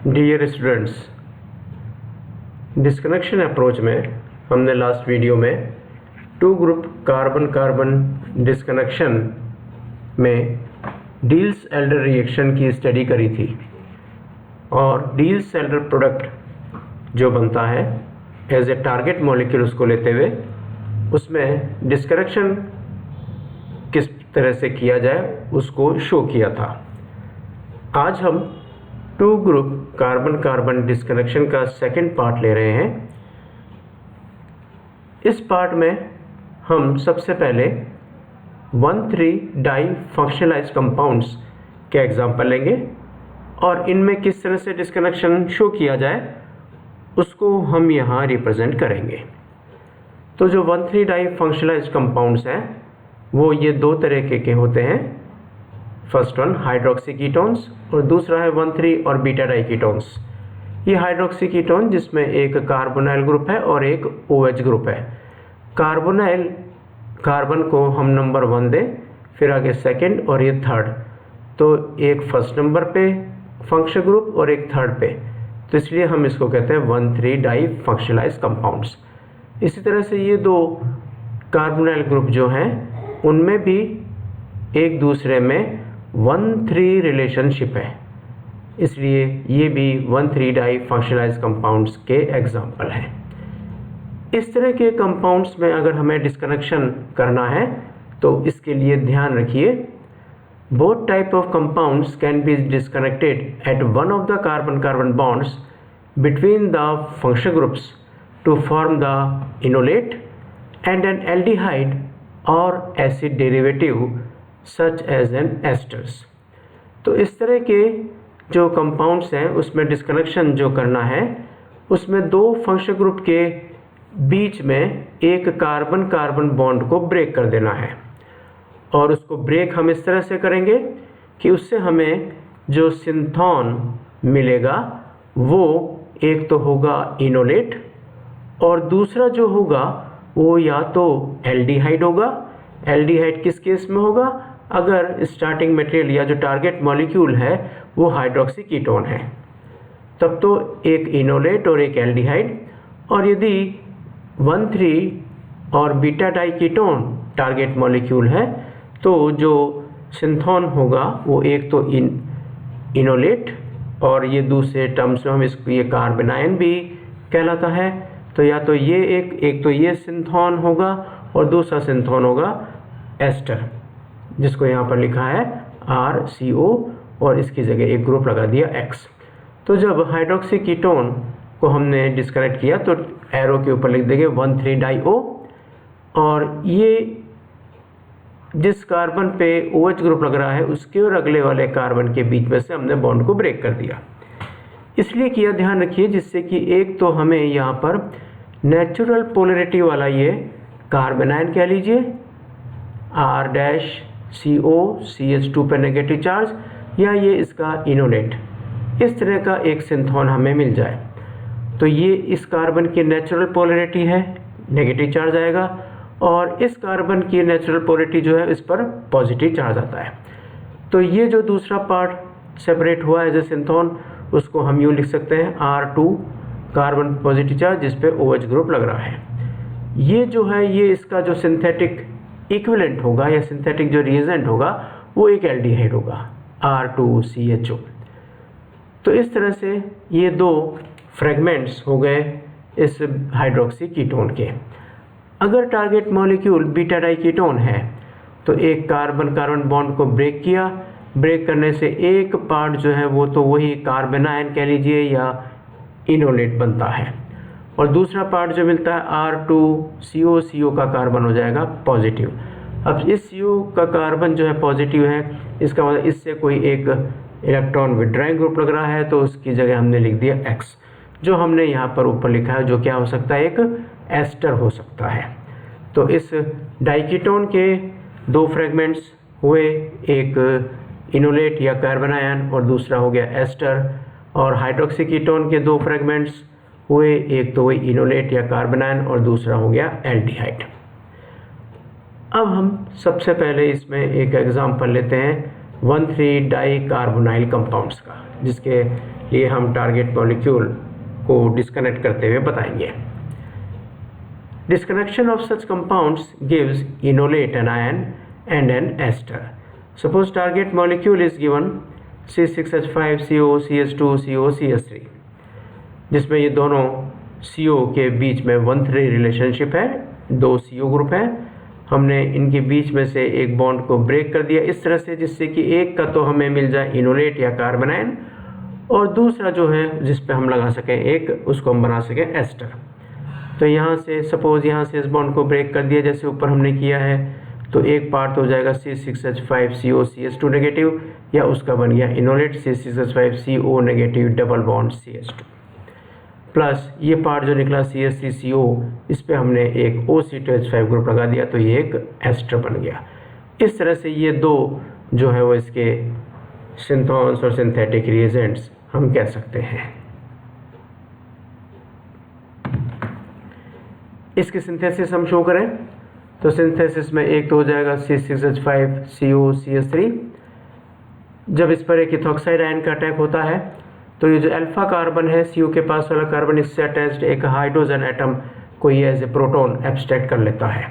Dear students, disconnection approach में हमने last video में two group carbon carbon disconnection में डील्स-एल्डर रिएक्शन की स्टडी करी थी और डील्स-एल्डर प्रोडक्ट जो बनता है एज ए टारगेट मॉलिक्यूल उसको लेते हुए उसमें डिस्कनेक्शन किस तरह से किया जाए उसको शो किया था। आज हम two group carbon carbon disconnection का सेकंड पार्ट ले रहे हैं। इस पार्ट में हम सबसे पहले 1,3 डाई फंक्शनलाइज्ड कंपाउंड्स के एग्जाम्पल लेंगे और इनमें किस तरह से डिस्कनेक्शन शो किया जाए उसको हम यहाँ रिप्रेजेंट करेंगे। तो जो 1,3 डाई फंक्शनलाइज्ड कंपाउंड्स हैं वो ये दो तरह के होते हैं। फर्स्ट वन हाइड्रोक्सी कीटोन्स और दूसरा है 1,3 और बीटा डाई कीटोन्स। ये हाइड्रोक्सी कीटोन जिसमें एक कार्बोनाइल ग्रुप है और एक OH ग्रुप है। कार्बोनाइल कार्बन को हम नंबर 1 दें, फिर आगे सेकंड और ये थर्ड, तो एक फर्स्ट नंबर पे फंक्शनल ग्रुप और एक थर्ड पे, तो इसलिए हम इसको कहते हैं 1,3 डाई फंक्शनलाइज्ड कंपाउंड्स। इसी तरह से ये दो कार्बोनाइल ग्रुप जो हैं उनमें भी एक दूसरे में 1,3 रिलेशनशिप है, इसलिए ये भी 1,3 डाई फंक्शनलाइज्ड कंपाउंड्स के एग्जाम्पल हैं। इस तरह के कंपाउंड्स में अगर हमें डिस्कनेक्शन करना है तो इसके लिए ध्यान रखिए, both type of compounds can be disconnected at one of the carbon carbon bonds between the functional groups to form the enolate and an aldehyde और acid derivative such as an esters. तो इस तरह के जो compounds हैं उसमें disconnection जो करना है उसमें दो फंक्शनल ग्रुप के बीच में एक कार्बन कार्बन बॉन्ड को ब्रेक कर देना है और उसको ब्रेक हम इस तरह से करेंगे कि उससे हमें जो सिंथोन मिलेगा वो एक तो होगा इनोलेट और दूसरा जो होगा वो या तो एल्डिहाइड होगा। एल्डिहाइड किस केस में होगा? अगर स्टार्टिंग मटेरियल या जो टारगेट मॉलिक्यूल है वो हाइड्रोक्सी कीटोन है, तब तो एक इनोलेट और एक एल्डिहाइड। और यदि 1,3 और beta diketone target molecule है तो जो सिंथोन होगा वो एक तो इनोलेट और ये दूसरे टर्म्स में हम इसको ये कार्बेनायन भी कहलाता है। तो या तो ये एक तो ये सिंथोन होगा और दूसरा सिंथोन होगा एस्टर, जिसको यहाँ पर लिखा है RCO और इसकी जगह एक ग्रुप लगा दिया X। तो जब हाइड्रोक्सी कीटोन को हमने डिस्कनेक्ट किया तो एरो के ऊपर लिख देंगे 1,3 डाई O और ये जिस कार्बन पे OH ग्रुप लग रहा है उसके और अगले वाले कार्बन के बीच में से हमने बॉन्ड को ब्रेक कर दिया। इसलिए किया, ध्यान रखिए, जिससे कि एक तो हमें यहाँ पर नेचुरल पोलैरिटी वाला ये कार्बेनायन कह लीजिए R-CO CH2 पे नेगेटिव चार्ज, या ये इसका इनोलेट, इस तरह का एक सिंथोन हमें मिल जाए तो ये इस कार्बन की नेचुरल पोलैरिटी है, नेगेटिव चार्ज आएगा, और इस कार्बन की नेचुरल पोलैरिटी जो है इस पर पॉजिटिव चार्ज आता है। तो ये जो दूसरा पार्ट सेपरेट हुआ एज ए सिंथोन उसको हम यूँ लिख सकते हैं R2 कार्बन पॉजिटिव चार्ज जिस पे OH ग्रुप लग रहा है। ये जो है ये इसका जो सिंथेटिक इक्विवेलेंट होगा या सिंथेटिक जो रिएजेंट होगा वो एक एल्डिहाइड होगा R2CHO। तो इस तरह से ये दो फ्रेगमेंट्स हो गए इस हाइड्रोक्सी कीटोन के। अगर target molecule beta diketone है तो एक कार्बन कार्बन बॉन्ड को ब्रेक किया, ब्रेक करने से एक पार्ट जो है वो तो वही कार्बेनायन कह लीजिए या इनोलेट बनता है और दूसरा पार्ट जो मिलता है R2CO का कार्बन हो जाएगा पॉजिटिव। अब इस CO का कार्बन जो है पॉजिटिव है, इसका मतलब इससे कोई एक इलेक्ट्रॉन विड्रॉइंग ग्रुप लग रहा है तो उसकी जगह हमने लिख दिया X, जो हमने यहाँ पर ऊपर लिखा है जो क्या हो सकता है, एक एस्टर हो सकता है। तो इस डाइकीटोन के दो फ्रेगमेंट्स हुए, एक इनोलेट या कार्बेनायन और दूसरा हो गया एस्टर, और हाइड्रोक्सी कीटोन के दो फ्रेगमेंट्स हुए, एक तो वही इनोलेट या कार्बेनायन और दूसरा हो गया एल्डिहाइड। अब हम सबसे पहले इसमें एक एग्जांपल लेते हैं 1,3 डाई कार्बोनाइल कंपाउंड्स का, जिसके लिए हम टारगेट मॉलिक्यूल को डिस्कनेक्ट करते हुए बताएंगे। Disconnection of such compounds gives enolate anion and an ester. Suppose target molecule is given C6H5CO CH2 CO CH3, जिसमें ये दोनों CO के बीच में 1,3 रिलेशनशिप है, 2 CO ग्रुप हैं। हमने इनके बीच में से एक बॉन्ड को ब्रेक कर दिया इस तरह से जिससे कि एक का तो हमें मिल जाए इनोलेट या कार्बन आयन, और दूसरा जो है जिस पे हम लगा सकें एक, उसको हम बना सकें एस्टर। तो यहाँ से सपोज यहाँ से इस बॉन्ड को ब्रेक कर दिया जैसे ऊपर हमने किया है, तो एक पार्ट हो जाएगा C6H5CO CH2 नेगेटिव, या उसका बन गया enolate C6H5CO negative double bond CH2, plus ये पार्ट जो निकला CH3CO, इस पे हमने एक OC2H5 ग्रुप लगा दिया तो ये एक एस्टर बन गया। इस तरह से ये दो जो है वो इसके सिंथॉन्स और सिंथेटिक रिएजेंट्स हम कह सकते हैं। इसकी सिंथेसिस हम शो करें तो सिंथेसिस में एक तो हो जाएगा C6H5CO CH3। जब इस पर एक इथॉक्साइड आयन का अटैक होता है तो ये जो अल्फा कार्बन है CO के पास वाला कार्बन, इससे अटैच्ड एक हाइड्रोजन एटम को ये एज ए प्रोटॉन एब्स्ट्रैक्ट कर लेता है।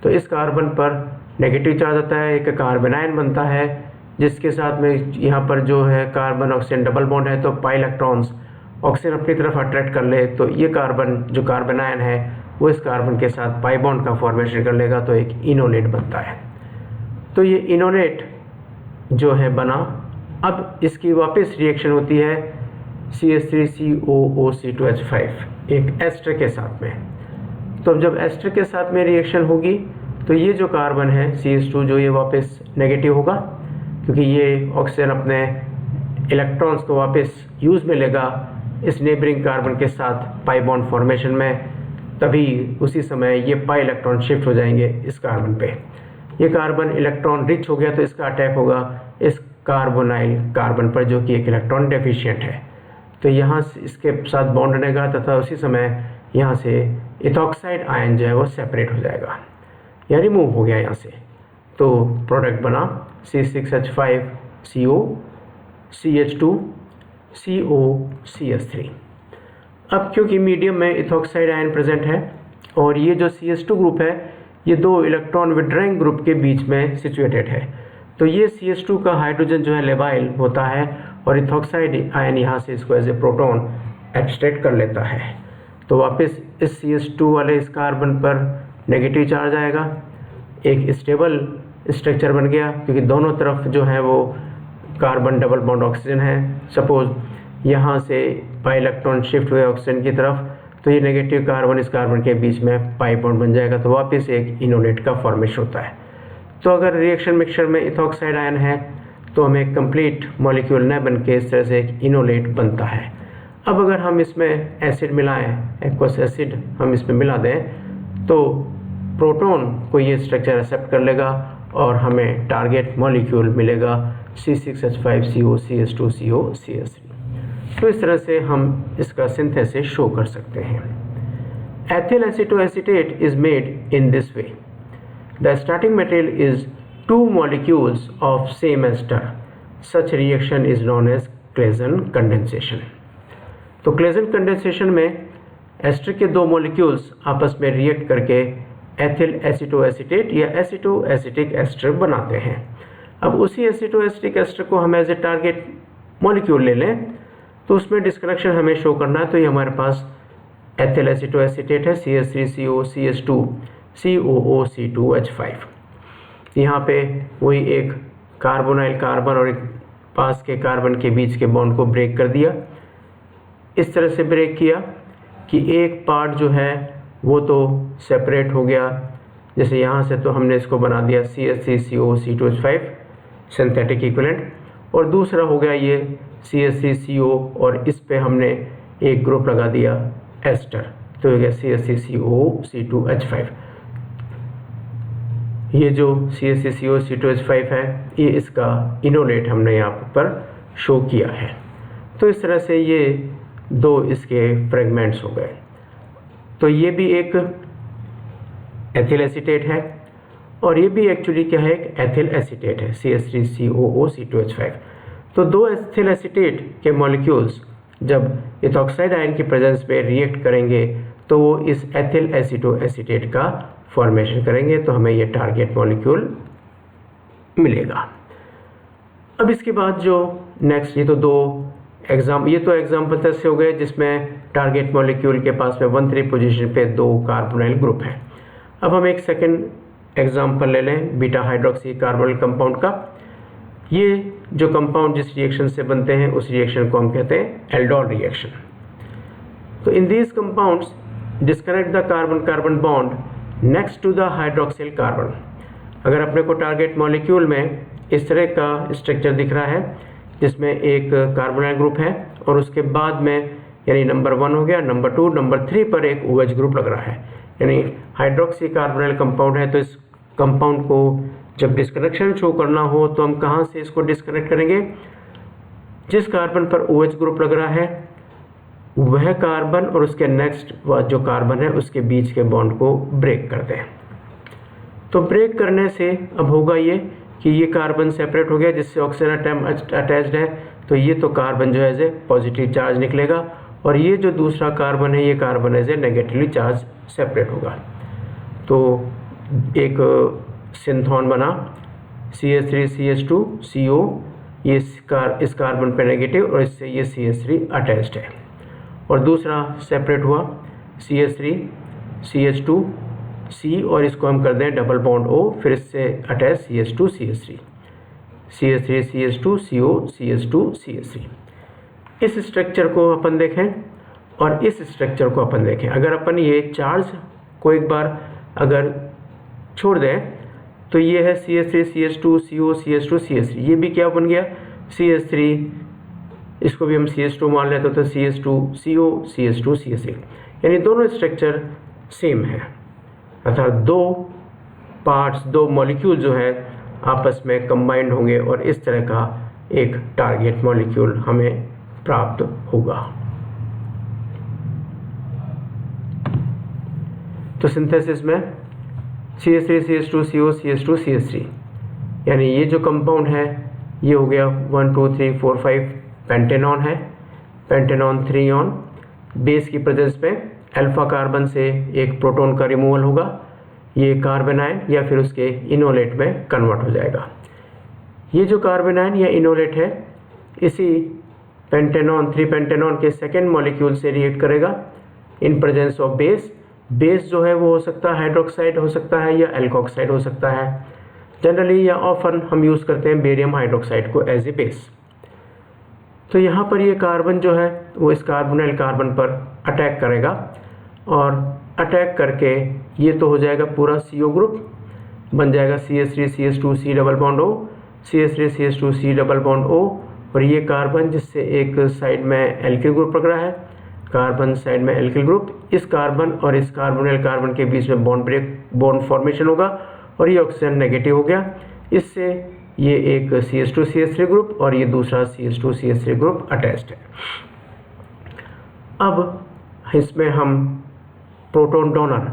तो इस कार्बन पर नेगेटिव चार्ज आता है, एक कार्बन आयन बनता है जिसके साथ में यहाँ पर जो है कार्बन ऑक्सीजन डबल बॉन्ड है, तो पाई इलेक्ट्रॉन्स ऑक्सीजन अपनी तरफ अट्रैक्ट कर ले तो ये कार्बन जो कार्बन आयन है वो इस कार्बन के साथ पाई बॉन्ड का फॉर्मेशन कर लेगा तो एक इनोलेट बनता है। तो ये इनोलेट जो है बना, अब इसकी वापस रिएक्शन होती है CH3COOC2H5 एक एस्टर के साथ में। तो अब जब एस्टर के साथ में रिएक्शन होगी तो ये जो कार्बन है CH2 जो ये वापस नेगेटिव होगा, क्योंकि ये ऑक्सीजन अपने इलेक्ट्रॉन्स को वापस यूज़ में लेगा इस नेबरिंग कार्बन के साथ पाई बॉन्ड फॉर्मेशन में, तभी उसी समय ये पाई इलेक्ट्रॉन शिफ्ट हो जाएंगे इस कार्बन पे। ये कार्बन इलेक्ट्रॉन रिच हो गया तो इसका अटैक होगा इस कार्बोनाइल कार्बन पर जो कि एक इलेक्ट्रॉन डेफिशिएंट है। तो यहाँ से इसके साथ बॉन्ड बनेगा तथा उसी समय यहाँ से इथॉक्साइड आयन जो है वो सेपरेट हो जाएगा या रिमूव हो गया यहाँ से। तो प्रोडक्ट बना C6H5CO CH2 CO CH3। अब क्योंकि मीडियम में इथॉक्साइड आयन प्रेजेंट है और ये जो CH2 ग्रुप है ये दो इलेक्ट्रॉन विड्रॉइंग ग्रुप के बीच में सिचुएटेड है, तो ये CH2 का हाइड्रोजन जो है लेबाइल होता है और इथॉक्साइड आयन यहाँ से इसको एज ए प्रोटॉन एब्स्ट्रैक्ट कर लेता है। तो वापस इस CH2 वाले इस कार्बन पर नेगेटिव चार्ज आएगा, एक स्टेबल स्ट्रक्चर बन गया क्योंकि दोनों तरफ जो है वो कार्बन डबल बॉन्ड ऑक्सीजन है। सपोज यहाँ से पाई इलेक्ट्रॉन शिफ्ट हुए ऑक्सीजन की तरफ तो ये नेगेटिव कार्बन इस कार्बन के बीच में पाई बॉन्ड बन जाएगा, तो वापस एक इनोलेट का फॉर्मेशन होता है। तो अगर रिएक्शन मिक्सचर में इथॉक्साइड आयन है तो हमें कंप्लीट मॉलिक्यूल न बन के इस तरह से एक इनोलेट बनता है। अब अगर हम इसमें एसिड मिलाएं, एक्वस एसिड हम इसमें मिला दें तो प्रोटॉन को ये स्ट्रक्चर एक्सेप्ट कर लेगा और हमें टारगेट मॉलिक्यूल मिलेगा C6H5CO CH2 CO CH3। तो इस तरह से हम इसका सिंथेसिस शो कर सकते हैं। Ethyl acetoacetate is made in this way. The starting material is 2 molecules of same ester. Such reaction is known as Claisen condensation. तो क्लेजन कंडेंसेशन में एस्टर के 2 मॉलिक्यूल्स आपस में रिएक्ट करके एथिल एसीटोएसीटेट या एसीटोएसिटिक एस्टर बनाते हैं। अब उसी एसीटोएसिटिक एस्टर को हम एज ए टारगेट मॉलिक्यूल ले लें तो उसमें डिस्कनेक्शन हमें शो करना है। तो ये हमारे पास एथिल एसीटोएसीटेट है CH3CO CH2 COOC2H5। यहाँ पे वही एक कार्बोनाइल कार्बन और एक पास के कार्बन के बीच के बॉन्ड को ब्रेक कर दिया। इस तरह से ब्रेक किया कि एक पार्ट जो है वो तो सेपरेट हो गया, जैसे यहाँ से तो हमने इसको बना दिया CH3CO C2H5 सिंथेटिक इक्विवेलेंट, और दूसरा हो गया ये CH3CO और इस पे हमने एक ग्रुप लगा दिया एस्टर, तो हो गया CH3CO C2H5। ये जो CH3CO C2H5 है ये इसका इनोलेट हमने यहाँ पर शो किया है। तो इस तरह से ये 2 इसके फ्रेगमेंट्स हो गए। तो ये भी एक एथिल एसीटेट है और ये भी एक्चुअली क्या है, एक एथिल एसीटेट है CH3COO C2H5। तो 2 एथिल एसीटेट के मॉलिक्यूल्स जब इथॉक्साइड आयन की प्रेजेंस में रिएक्ट करेंगे तो वो इस एथिल एसीटोएसीटेट का फॉर्मेशन करेंगे, तो हमें ये टारगेट मॉलिक्यूल मिलेगा। अब इसके बाद जो नेक्स्ट, ये तो एग्जाम्पल 10 से हो गए जिसमें टारगेट मॉलिक्यूल के पास में 1,3 पोजीशन पे 2 कार्बोनाइल ग्रुप हैं। अब हम एक सेकंड एग्जाम्पल ले लें बीटा हाइड्रोक्सी कार्बोनाइल कंपाउंड का। ये जो कंपाउंड जिस रिएक्शन से बनते हैं उस रिएक्शन को हम कहते हैं एल्डोल रिएक्शन। तो in these compounds disconnect the carbon carbon bond next to the hydroxyl carbon. अगर अपने को टारगेट मॉलिक्यूल में इस तरह का स्ट्रक्चर दिख रहा है जिसमें एक कार्बोनाइल ग्रुप है और उसके बाद में यानी नंबर 1 हो गया, नंबर 2, नंबर 3 पर एक OH ग्रुप लग रहा है, यानी हाइड्रोक्सी कार्बोनाइल कंपाउंड है। तो इस कंपाउंड को जब डिस्कनेक्शन शो करना हो तो हम कहाँ से इसको डिस्कनेक्ट करेंगे? जिस कार्बन पर OH ग्रुप लग रहा है वह कार्बन और उसके नेक्स्ट जो कार्बन है उसके बीच के बॉन्ड को ब्रेक कर दें। तो ब्रेक करने से अब होगा ये कि ये कार्बन सेपरेट हो गया जिससे ऑक्सीजन एटम अटैच्ड है, तो ये तो कार्बन जो है एज ए पॉजिटिव चार्ज निकलेगा और ये जो दूसरा कार्बन है ये carbon as a negatively charge separate होगा। तो एक सिंथोन बना CH3CH2CO, ये इस कार्बन पे नेगेटिव और इससे ये CH3 अटैच्ड है, और दूसरा सेपरेट हुआ CH3CH2C और इसको हम कर दें डबल बॉन्ड O, फिर इससे अटैच CH2CH3, CH3CH2CO CH2CH3। इस स्ट्रक्चर को अपन देखें और इस स्ट्रक्चर को अपन देखें। अगर अपन ये चार्ज को एक बार अगर छोड़ दें तो ये है CH3CH2CO CH2CH3, ये भी क्या बन गया CH3, इसको भी हम CH2 मान लेते तो CH2CO CH2CH3, यानी दोनों स्ट्रक्चर सेम है, अर्थात दो मॉलिक्यूल जो है आपस में कंबाइंड होंगे और इस तरह का एक टारगेट मॉलिक्यूल हमें प्राप्त होगा। तो सिंथेसिस में CH3CH2CO CH2CH3, यानी ये जो कंपाउंड है ये हो गया 1 2 3 4 5 पेंटेनॉन है, पेंटेनॉन 3 ऑन। बेस की प्रेजेंस में अल्फा कार्बन से एक प्रोटॉन का रिमूवल होगा, ये कार्बन आयन या फिर उसके इनोलेट में कन्वर्ट हो जाएगा। ये जो कार्बन आयन या इनोलेट है इसी पेंटेनॉन 3 पेंटेनॉन के सेकेंड मॉलिक्यूल से रिएक्ट करेगा in presence of base. Base जो है वो हो सकता है हाइड्रोक्साइड हो सकता है या एल्कोक्साइड हो सकता है। जनरली या ऑफन हम यूज़ करते हैं बेरियम हाइड्रोक्साइड को एज ए बेस। तो यहाँ पर ये कार्बन जो है वो इस कार्बोनाइल कार्बन पर अटैक करेगा और अटैक करके ये तो हो जाएगा पूरा CO ग्रुप, बन जाएगा CH3CH2C double bond O, CH3CH2C double bond O, और ये कार्बन जिससे एक साइड में एल्किल ग्रुप लग रहा है, कार्बन साइड में एल्किल ग्रुप, इस कार्बन और इस कार्बोनाइल कार्बन के बीच में बॉन्ड फॉर्मेशन होगा और ये ऑक्सीजन नेगेटिव हो गया, इससे ये एक CH2CH3 ग्रुप और ये दूसरा CH2CH3 ग्रुप अटैच्ड है। अब इसमें हम proton donor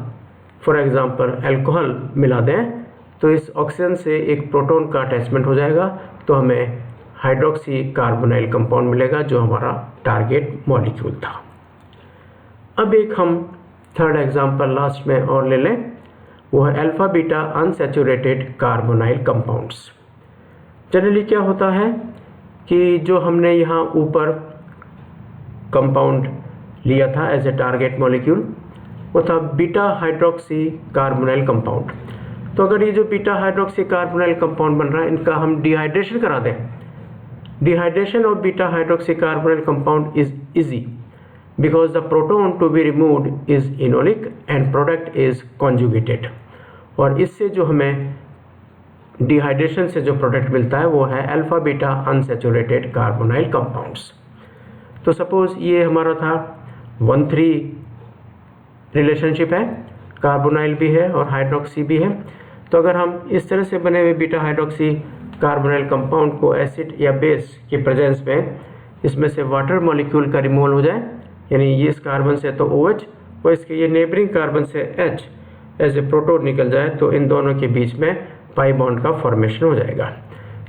for example alcohol मिला दें तो इस ऑक्सीजन से एक प्रोटॉन का अटैचमेंट हो जाएगा, तो हमें हाइड्रोक्सी कार्बोनाइल कंपाउंड मिलेगा जो हमारा टारगेट मॉलिक्यूल था। अब एक हम थर्ड एग्जांपल लास्ट में और ले लें, वो है alpha beta unsaturated carbonyl compounds. Generally क्या होता है कि जो हमने यहाँ ऊपर कंपाउंड लिया था एज ए टारगेट मॉलिक्यूल वो था बीटा हाइड्रोक्सी कार्बोनाइल कंपाउंड। तो अगर ये जो बीटा हाइड्रोक्सी कार्बोनाइल कंपाउंड बन रहा है इनका हम डिहाइड्रेशन करा दें, dehydration of beta hydroxy carbonyl compound is easy because the proton to be removed is enolic and product is conjugated, और इससे जो हमें डिहाइड्रेशन से जो प्रोडक्ट मिलता है वो है alpha beta unsaturated carbonyl compounds. तो सपोज ये हमारा था 1,3 रिलेशनशिप है, कार्बोनाइल भी है और हाइड्रोक्सी भी है। तो अगर हम इस तरह से बने हुए बीटा हाइड्रोक्सी कार्बोनाइल कंपाउंड को एसिड या बेस की प्रेजेंस में इसमें से वाटर मॉलिक्यूल का रिमूवल हो जाए, यानी ये इस कार्बन से तो OH और इसके ये नेबरिंग कार्बन से H एज ए प्रोटॉन निकल जाए, तो इन दोनों के बीच में पाई बॉन्ड का फॉर्मेशन हो जाएगा।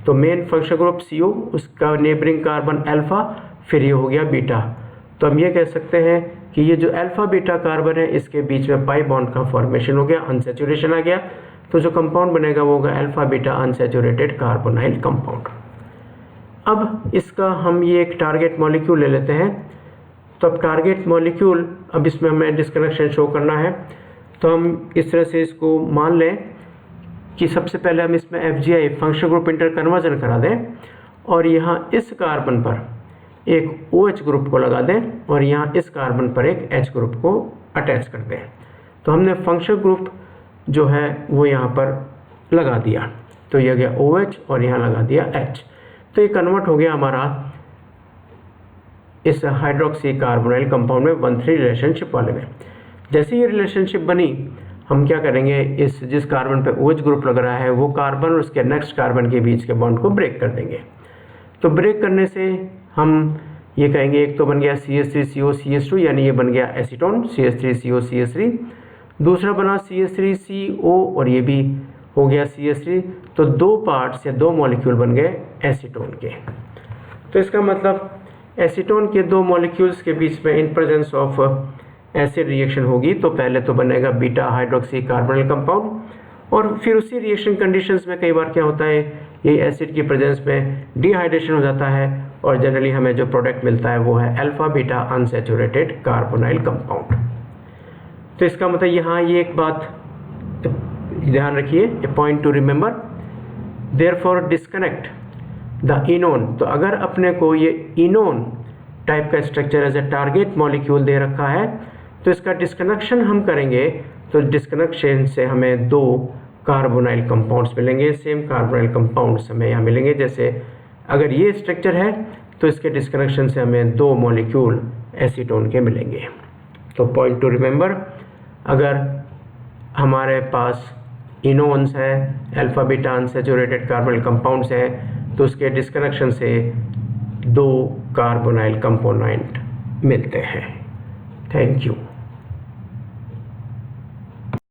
तो मेन फंक्शनल ग्रुप CO, उसका नेबरिंग कार्बन अल्फा, फिर ये हो गया बीटा, तो हम ये कह सकते हैं कि ये जो अल्फा बीटा कार्बन है इसके बीच में पाई बॉन्ड का फॉर्मेशन हो गया, अनसैचुरेशन आ गया, तो जो कंपाउंड बनेगा वो होगा alpha beta unsaturated carbonyl compound. अब इसका हम ये एक टारगेट मॉलिक्यूल ले लेते हैं। तो अब टारगेट मॉलिक्यूल, अब इसमें हमें डिस्कनेक्शन शो करना है, तो हम इस तरह से इसको मान लें कि सबसे पहले हम इसमें FGI फंक्शनल ग्रुप इंटरकन्वर्जन करा दें और यहाँ इस कार्बन पर एक OH ग्रुप को लगा दें और यहाँ इस कार्बन पर एक H ग्रुप को अटैच कर दें। तो हमने फंक्शनल ग्रुप जो है वो यहाँ पर लगा दिया, तो यह गया OH और यहाँ लगा दिया H। तो ये कन्वर्ट हो गया हमारा इस हाइड्रोक्सी कार्बोनाइल कंपाउंड में 1,3 रिलेशनशिप वाले में। जैसे ये रिलेशनशिप बनी, हम क्या करेंगे, इस जिस कार्बन पे OH ग्रुप लग रहा है वो कार्बन और उसके नेक्स्ट कार्बन के बीच के बॉन्ड को ब्रेक कर देंगे। तो ब्रेक करने से हम ये कहेंगे, एक तो बन गया CH3CO CH2, यानी ये बन गया एसीटोन CH3CO CH3, दूसरा बना CH3CO और ये भी हो गया CH3। तो 2 पार्ट्स या 2 मॉलिक्यूल बन गए एसीटोन के। तो इसका मतलब एसीटोन के 2 मॉलिक्यूल्स के बीच में in presence of acid reaction होगी, तो पहले तो बनेगा बीटा हाइड्रोक्सी कार्बोनाइल कंपाउंड, और फिर उसी रिएक्शन कंडीशंस में कई बार क्या होता है, ये एसिड की प्रेजेंस में डिहाइड्रेशन हो जाता है और जनरली हमें जो प्रोडक्ट मिलता है वो है alpha beta unsaturated carbonyl compound. तो इसका मतलब यहाँ ये एक बात ध्यान रखिए, a point to remember, therefore disconnect the enone. तो अगर अपने को ये इनोन टाइप का structure as a target molecule दे रखा है, तो इसका डिस्कनेक्शन हम करेंगे, तो डिस्कनेक्शन से हमें 2 कार्बोनाइल कंपाउंड्स मिलेंगे, सेम कार्बोनाइल कंपाउंड्स हमें यहाँ मिलेंगे। जैसे अगर ये स्ट्रक्चर है तो इसके डिस्कनेक्शन से हमें 2 मॉलिक्यूल एसीटोन के मिलेंगे। तो पॉइंट टू रिमेंबर, अगर हमारे पास इनोन्स है, alpha beta unsaturated carbonyl compounds हैं, तो उसके डिस्कनेक्शन से 2 कार्बोनाइल कंपोनेंट मिलते हैं। Thank you.